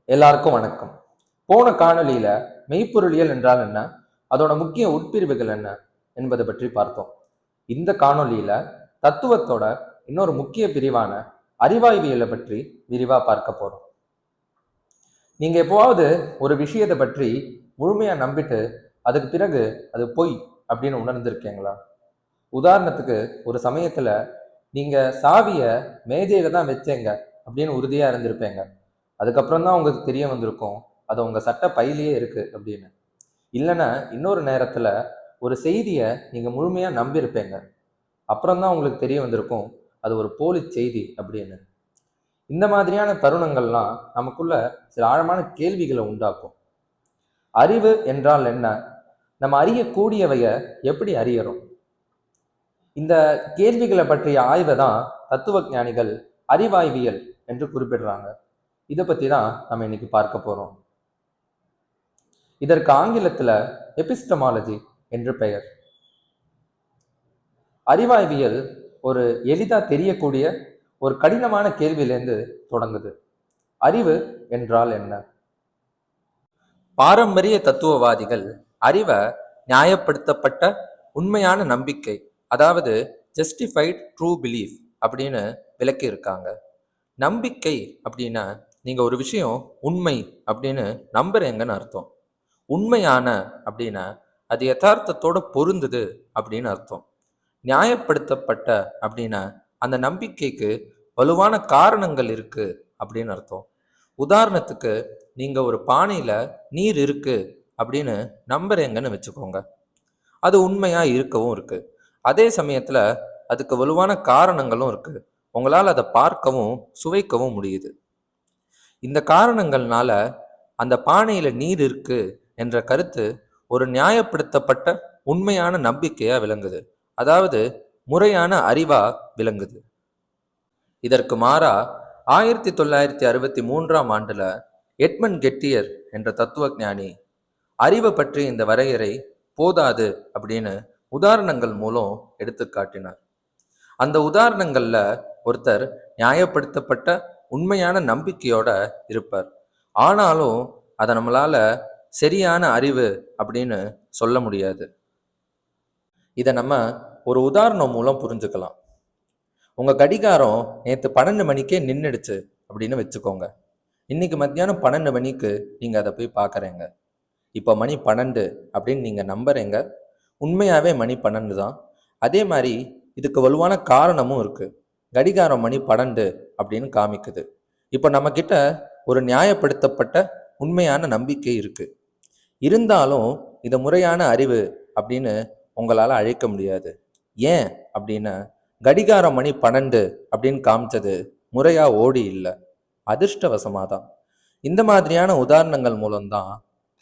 எல்லாருக்கும் வணக்கம். போன காணொளியில மெய்ப்பொருளியல் என்றால் என்ன, அதோட முக்கிய உட்பிரிவுகள் என்ன என்பதை பற்றி பார்த்தோம். இந்த காணொளியில தத்துவத்தோட இன்னொரு முக்கிய பிரிவான அறிவாய்வியலை பற்றி விரிவா பார்க்க போறோம். நீங்க எப்போவாவது ஒரு விஷயத்தை பற்றி முழுமையா நம்பிட்டு அதுக்கு பிறகு அது பொய் அப்படின்னு உணர்ந்திருக்கீங்களா? உதாரணத்துக்கு ஒரு சமயத்துல நீங்க சாவிய மேஜையில தான் வச்சேங்க அப்படின்னு உறுதியா இருந்திருப்பீங்க. அதுக்கப்புறம் தான் உங்களுக்கு தெரிய வந்திருக்கும் அது உங்க சட்ட பையிலேயே இருக்கு அப்படின்னு. இல்லைன்னா இன்னொரு நேரத்துல ஒரு செய்தியை நீங்க முழுமையா நம்பியிருப்பீங்க. அப்புறம் தான் உங்களுக்கு தெரிய வந்திருக்கும் அது ஒரு போலி செய்தி அப்படின்னு. இந்த மாதிரியான தருணங்கள்லாம் நமக்குள்ள சில ஆழமான கேள்விகளை உண்டாக்கும். அறிவு என்றால் என்ன? நம்ம அறியக்கூடியவைய எப்படி அறியறோம்? இந்த கேள்விகளை பற்றிய ஆய்வை தான் தத்துவ ஞானிகள் அறிவாய்வியல் என்று குறிப்பிடுறாங்க. இதை பத்தி தான் நம்ம இன்னைக்கு பார்க்க போறோம். இதற்கு ஆங்கிலத்துல எபிஸ்டமாலஜி என்று பெயர். அறிவாய்வியல் ஒரு எளிதா தெரியக்கூடிய ஒரு கடினமான கேள்வியிலேருந்து தொடங்குது. அறிவு என்றால் என்ன? பாரம்பரிய தத்துவவாதிகள் அறிவை நியாயப்படுத்தப்பட்ட உண்மையான நம்பிக்கை, அதாவது ஜஸ்டிஃபைட் ட்ரூ பிலீஃப் அப்படின்னு விளக்கி இருக்காங்க. நம்பிக்கை அப்படின்னா நீங்க ஒரு விஷயம் உண்மை அப்படின்னு நம்புறீங்கன்னு அர்த்தம். உண்மையான அப்படின்னா அது யதார்த்தத்தோட பொருந்துது அப்படின்னு அர்த்தம். நியாயப்படுத்தப்பட்ட அப்படின்னா அந்த நம்பிக்கைக்கு வலுவான காரணங்கள் இருக்கு அப்படின்னு அர்த்தம். உதாரணத்துக்கு நீங்க ஒரு பானையில நீர் இருக்கு அப்படின்னு நம்புறீங்கன்னு வச்சுக்கோங்க. அது உண்மையா இருக்கவும் இருக்கு. அதே சமயத்துல அதுக்கு வலுவான காரணங்களும் இருக்கு. உங்களால் அதை பார்க்கவும் சுவைக்கவும் முடியுது. இந்த காரணங்கள்னால அந்த பானையில நீர் இருக்கு என்ற கருத்து ஒரு நியாயப்படுத்தப்பட்ட உண்மையான நம்பிக்கையா விளங்குது. அதாவது முறையான அறிவா விளங்குது. இதற்கு மாறா 1963 எட்மண்ட் கெட்டியர் என்ற தத்துவ ஞானி அறிவை பற்றி இந்த வரையறை போதாது அப்படின்னு உதாரணங்கள் மூலம் எடுத்து காட்டினார். அந்த உதாரணங்கள்ல ஒருத்தர் நியாயப்படுத்தப்பட்ட உண்மையான நம்பிக்கையோட இருப்பார். ஆனாலும் அதை நம்மளால சரியான அறிவு அப்படின்னு சொல்ல முடியாது. இதை நம்ம ஒரு உதாரணம் மூலம் புரிஞ்சுக்கலாம். உங்க கடிகாரம் நேற்று 12 மணிக்கே நின்றுடுச்சு அப்படின்னு வச்சுக்கோங்க. இன்னைக்கு மத்தியானம் 12 மணிக்கு நீங்க அதை போய் பார்க்குறீங்க. இப்போ மணி 12 அப்படின்னு நீங்க நம்புறீங்க. உண்மையாவே மணி 12 தான். அதே மாதிரி இதுக்கு வலுவான காரணமும் இருக்கு. கடிகாரம் மணி 12 அப்படின்னு காமிக்குது. இப்போ நம்ம கிட்ட ஒரு நியாயப்படுத்தப்பட்ட உண்மையான நம்பிக்கை இருக்கு. இருந்தாலும் இதை முறையான அறிவு அப்படின்னு உங்களால் அழைக்க முடியாது. ஏன் அப்படின்னா கடிகாரம் மணி 12 அப்படின்னு காமிச்சது முறையா ஓடி இல்லை, அதிர்ஷ்டவசமாதான். இந்த மாதிரியான உதாரணங்கள் மூலம்தான்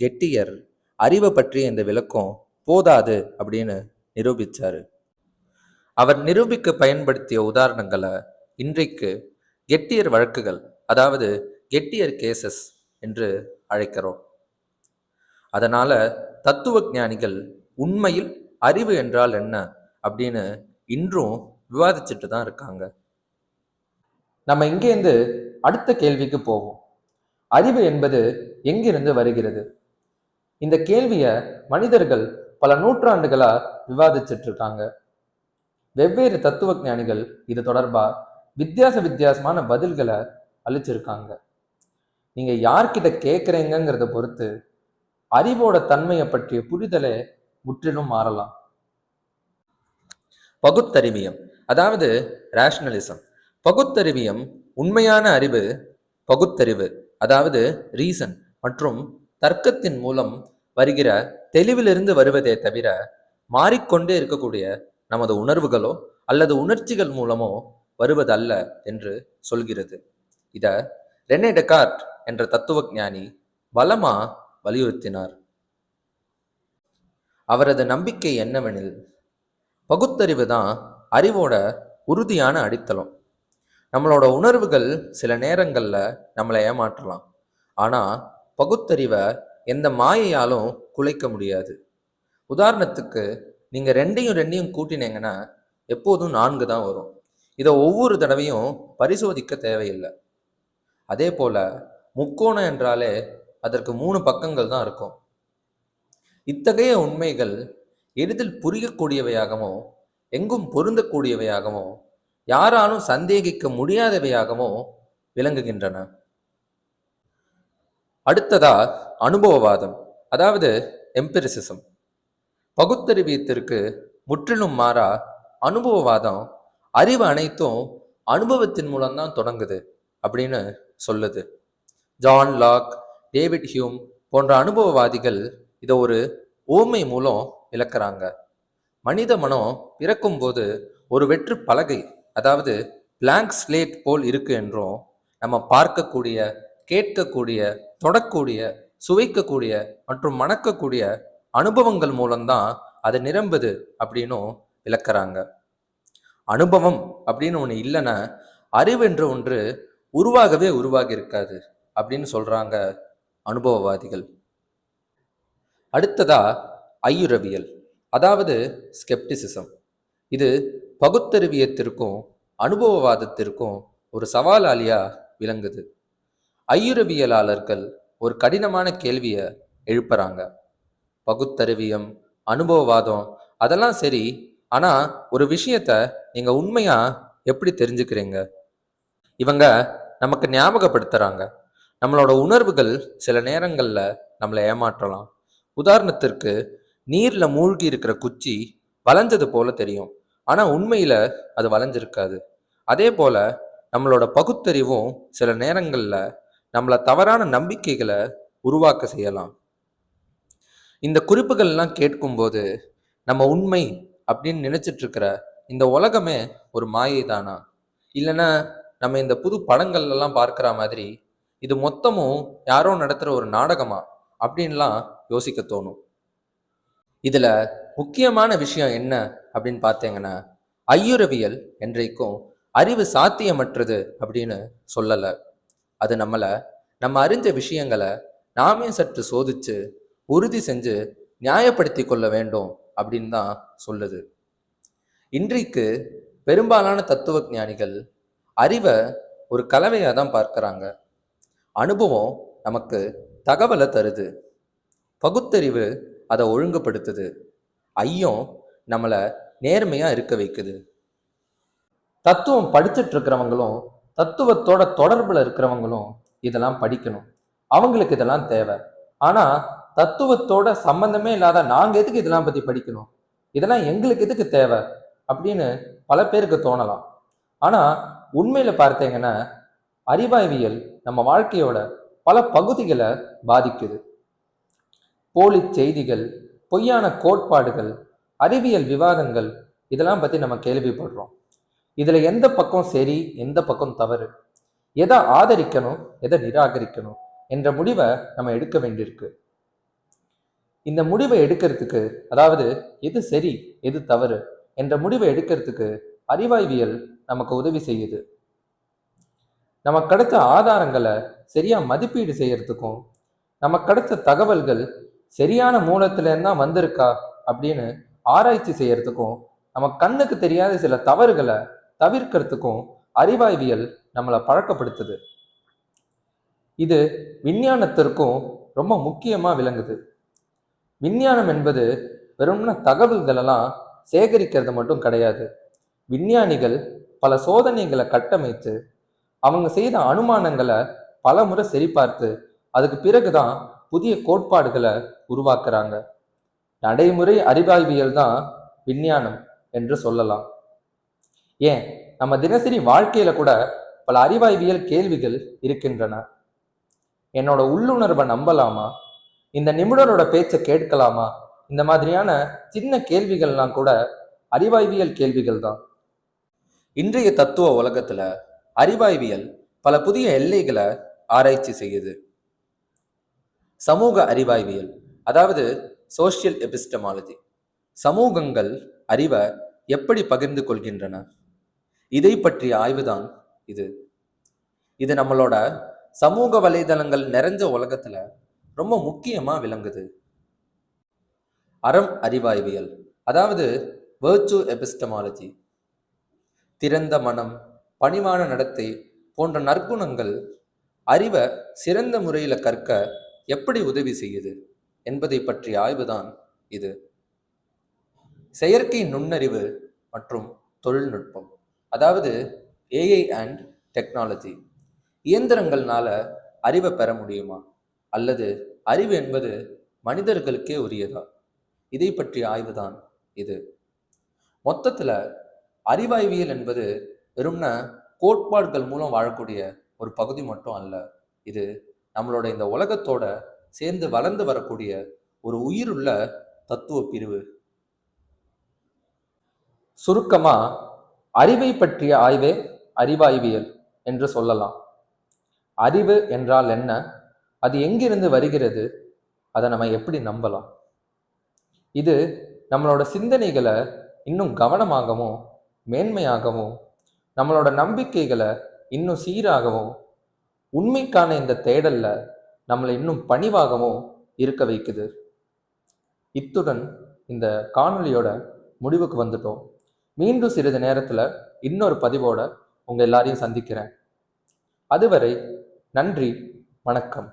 கெட்டியர் அறிவை பற்றிய இந்த விளக்கம் போதாது அப்படின்னு நிரூபிச்சாரு. அவர் நிரூபிக்க பயன்படுத்திய உதாரணங்களை இன்றைக்கு கெட்டியர் வழக்குகள், அதாவது கெட்டியர் கேசஸ் என்று அழைக்கிறோம். அதனால தத்துவ ஞானிகள் உண்மையில் அறிவு என்றால் என்ன அப்படின்னு இன்றும் விவாதிச்சுட்டு தான் இருக்காங்க. நம்ம இங்கேருந்து அடுத்த கேள்விக்கு போவோம். அறிவு என்பது எங்கிருந்து வருகிறது? இந்த கேள்விய மனிதர்கள் பல நூற்றாண்டுகளா விவாதிச்சுட்டு இருக்காங்க. வெவ்வேறு தத்துவ ஞானிகள் இது தொடர்பா வித்தியாசமான பதில்களை அளிச்சிருக்காங்க. நீங்க யார்கிட்ட கேட்குறீங்கிறத பொறுத்து அறிவோட தன்மையை பற்றிய புரிதலை முற்றிலும் மாறலாம். பகுத்தறிவியம், அதாவது ரேஷனலிசம். பகுத்தறிவியம் உண்மையான அறிவு பகுத்தறிவு, அதாவது ரீசன் மற்றும் தர்க்கத்தின் மூலம் வருகிற தெளிவிலிருந்து வருவதே தவிர மாறிக்கொண்டே இருக்கக்கூடிய நமது உணர்வுகளோ அல்லது உணர்ச்சிகள் மூலமோ வருவதல்ல என்று சொல்கிறது. இத ரெனே டெகார்ட் என்ற தத்துவ ஞானி பலமா வலியுறுத்தினார். அவரது நம்பிக்கை என்னவெனில், பகுத்தறிவு தான் அறிவோட உறுதியான அடித்தளம். நம்மளோட உணர்வுகள் சில நேரங்கள்ல நம்மளை ஏமாற்றலாம். ஆனா பகுத்தறிவை எந்த மாயையாலும் குலைக்க முடியாது. உதாரணத்துக்கு நீங்க ரெண்டையும் கூட்டினீங்கன்னா எப்போதும் 4 தான் வரும். இதை ஒவ்வொரு தடவையும் பரிசோதிக்க தேவையில்லை. அதே போல முக்கோணம் என்றாலே அதற்கு 3 பக்கங்கள் தான் இருக்கும். இத்தகைய உண்மைகள் எளிதில் புரியக்கூடியவையாகவும் எங்கும் பொருந்தக்கூடியவையாகவும் யாராலும் சந்தேகிக்க முடியாதவையாகவும் விளங்குகின்றன. அடுத்ததா அனுபவவாதம், அதாவது எம்பிரிசிசம். பகுத்தறிவியத்திற்கு முற்றிலும் மாறா அனுபவவாதம் அறிவு அனைத்தும் அனுபவத்தின் மூலம்தான் தொடங்குது அப்படின்னு சொல்லுது. ஜான் லாக், டேவிட் ஹியூம் போன்ற அனுபவவாதிகள் இதை ஒரு ஓமை மூலம் விளக்குறாங்க. மனித மனம் பிறக்கும்போது ஒரு வெற்று பலகை, அதாவது பிளாங்க் ஸ்லேட் போல் இருக்கு என்றும், நம்ம பார்க்கக்கூடிய, கேட்கக்கூடிய, தொடக்கூடிய, சுவைக்கக்கூடிய மற்றும் மணக்கக்கூடிய அனுபவங்கள் மூலம்தான் அது நிரம்புது அப்படின்னும் விளக்குறாங்க. அனுபவம் அப்படின்னு ஒன்று இல்லைன்னா அறிவென்று ஒன்று உருவாகவே உருவாகி இருக்காது அப்படின்னு சொல்றாங்க அனுபவவாதிகள். அடுத்ததா ஐயுறவியல், அதாவது ஸ்கெப்டிசிசம். இது பகுத்தறிவியத்திற்கும் அனுபவவாதத்திற்கும் ஒரு சவாலாலியா விளங்குது. ஐயுறவியலாளர்கள் ஒரு கடினமான கேள்வியை எழுப்புறாங்க. பகுத்தறிவியம், அனுபவவாதம் அதெல்லாம் சரி, ஆனா ஒரு விஷயத்த நீங்க உண்மையா எப்படி தெரிஞ்சுக்கிறீங்க? இவங்க நமக்கு ஞாபகப்படுத்துறாங்க, நம்மளோட உணர்வுகள் சில நேரங்கள்ல நம்மளை ஏமாற்றலாம். உதாரணத்திற்கு, நீர்ல மூழ்கி இருக்கிற குச்சி வளைஞ்சது போல தெரியும், ஆனா உண்மையில அது வளைஞ்சிருக்காது. அதே போல நம்மளோட பகுத்தறிவும் சில நேரங்கள்ல நம்மள தவறான நம்பிக்கைகளை உருவாக்க செய்யலாம். இந்த குறிப்புகள்லாம் கேட்கும்போது நம்ம உண்மை அப்படின்னு நினைச்சிட்டு இருக்கிற இந்த உலகமே ஒரு மாயை தானா, இல்லைன்னா நம்ம இந்த புது படங்கள் எல்லாம் பார்க்கிற மாதிரி இது மொத்தமும் யாரோ நடத்துற ஒரு நாடகமா அப்படின்லாம் யோசிக்க தோணும். இதுல முக்கியமான விஷயம் என்ன அப்படின்னு பார்த்தீங்கன்னா, ஐயுறவியல் என்றைக்கும் அறிவு சாத்தியமற்றது அப்படின்னு சொல்லல. அது நம்ம அறிஞ்ச விஷயங்களை நாமே சற்று சோதிச்சு உறுதி செஞ்சு நியாயப்படுத்தி கொள்ள வேண்டும் அப்படின்னு தான் சொல்லுது. இன்றைக்கு பெரும்பாலான தத்துவ ஞானிகள் அறிவை ஒரு கலவையாக தான் பார்க்கறாங்க. அனுபவம் நமக்கு தகவலை தருது, பகுத்தறிவு அதை ஒழுங்குபடுத்துது, ஐயம் நம்மளை நேர்மையா இருக்க வைக்குது. தத்துவம் படிச்சுட்டு இருக்கிறவங்களும் தத்துவத்தோட தொடர்புல இருக்கிறவங்களும் இதெல்லாம் படிக்கணும். அவங்களுக்கு இதெல்லாம் தேவை. ஆனா தத்துவத்தோட சம்பந்தமே இல்லாத நாங்க எதுக்கு இதெல்லாம் பத்தி படிக்கணும், இதெல்லாம் எங்களுக்கு எதுக்கு தேவை அப்படின்னு பல பேருக்கு தோணலாம். ஆனா உண்மையில பார்த்தீங்கன்னா, அறிவாய்வியல் நம்ம வாழ்க்கையோட பல பகுதிகளை பாதிக்குது. போலி செய்திகள், பொய்யான கோட்பாடுகள், அறிவியல் விவாதங்கள் இதெல்லாம் பத்தி நம்ம கேள்விப்படுறோம். இதுல எந்த பக்கம் சரி, எந்த பக்கம் தவறு, எதை ஆதரிக்கணும், எதை நிராகரிக்கணும் என்ற முடிவை நம்ம எடுக்க வேண்டியிருக்கு. இந்த முடிவை எடுக்கிறதுக்கு, அதாவது எது சரி எது தவறு என்ற முடிவை எடுக்கிறதுக்கு அறிவாய்வியல் நமக்கு உதவி செய்யுது. நமக்கு கிடைச்ச ஆதாரங்களை சரியா மதிப்பீடு செய்யறதுக்கும், நமக்கு கிடைச்ச தகவல்கள் சரியான மூலத்துல இருந்தா வந்திருக்கா அப்படின்னு ஆராய்ச்சி செய்யறதுக்கும், நம்ம கண்ணுக்கு தெரியாத சில தவறுகளை தவிர்க்கிறதுக்கும் அறிவாய்வியல் நம்மளை பழக்கப்படுத்துது. இது விஞ்ஞானத்திற்கும் ரொம்ப முக்கியமா விளங்குது. விஞ்ஞானம் என்பது வெறும்னா தகவல்களெல்லாம் சேகரிக்கிறது மட்டும் கிடையாது. விஞ்ஞானிகள் பல சோதனைகளை கட்டமைத்து அவங்க செய்த அனுமானங்களை பல முறை சரிபார்த்து அதுக்கு பிறகுதான் புதிய கோட்பாடுகளை உருவாக்குறாங்க. நடைமுறை அறிவாய்வியல் தான் விஞ்ஞானம் என்று சொல்லலாம். ஏன், நம்ம தினசரி வாழ்க்கையில கூட பல அறிவாய்வியல் கேள்விகள் இருக்கின்றன. என்னோட உள்ளுணர்வை நம்பலாமா, இந்த நிபுணரோட பேச்சை கேட்கலாமா, இந்த மாதிரியான சின்ன கேள்விகள்லாம் கூட அறிவாய்வியல் கேள்விகள் தான். இன்றைய தத்துவ உலகத்துல அறிவாய்வியல் பல புதிய எல்லைகளை ஆராய்ச்சி செய்யுது. சமூக அறிவாய்வியல், அதாவது சோஷியல் எபிஸ்டமாலஜி. சமூகங்கள் அறிவை எப்படி பகிர்ந்து கொள்கின்றன, இதை பற்றிய ஆய்வுதான் இது. இது நம்மளோட சமூக வலைதளங்கள் நிறைஞ்ச உலகத்துல ரொம்ப முக்கியமா விளங்குது. அறம் அறிவாய்வியல், அதாவது வெர்ச்சு எபிஸ்டமாலஜி. திறந்த மனம், பணிவான நடத்தை போன்ற நற்குணங்கள் அறிவை சிறந்த முறையில கற்க எப்படி உதவி செய்யுது என்பதை பற்றிய ஆய்வுதான் இது. செயற்கை நுண்ணறிவு மற்றும் தொழில்நுட்பம், அதாவது ஏஐ அண்ட் டெக்னாலஜி. இயந்திரங்கள்னால அறிவை பெற முடியுமா, அல்லது அறிவு என்பது மனிதர்களுக்கே உரியதா? இதை பற்றிய ஆய்வுதான் இது. மொத்தத்துல அறிவாய்வியல் என்பது வெறும்ன கோட்பாடுகள் மூலம் வாழக்கூடிய ஒரு பகுதி மட்டும் அல்ல. இது நம்மளோட இந்த உலகத்தோட சேர்ந்து வளர்ந்து வரக்கூடிய ஒரு உயிருள்ள தத்துவ பிரிவு. சுருக்கமா, அறிவை பற்றிய ஆய்வே அறிவாய்வியல் என்று சொல்லலாம். அறிவு என்றால் என்ன, அது எங்கிருந்து வருகிறது, அதை நம்ம எப்படி நம்பலாம்? இது நம்மளோட சிந்தனைகளை இன்னும் கவனமாகவும் மேன்மையாகவும், நம்மளோட நம்பிக்கைகளை இன்னும் சீராகவும், உண்மைக்கான இந்த தேடல்ல நம்மளை இன்னும் பணிவாகவும் இருக்க வைக்குது. இத்துடன் இந்த காணொளியோட முடிவுக்கு வந்துட்டோம். மீண்டும் சிறிது நேரத்துல இன்னொரு பதிவோட உங்க எல்லாரையும் சந்திக்கிறேன். அதுவரை நன்றி, வணக்கம்.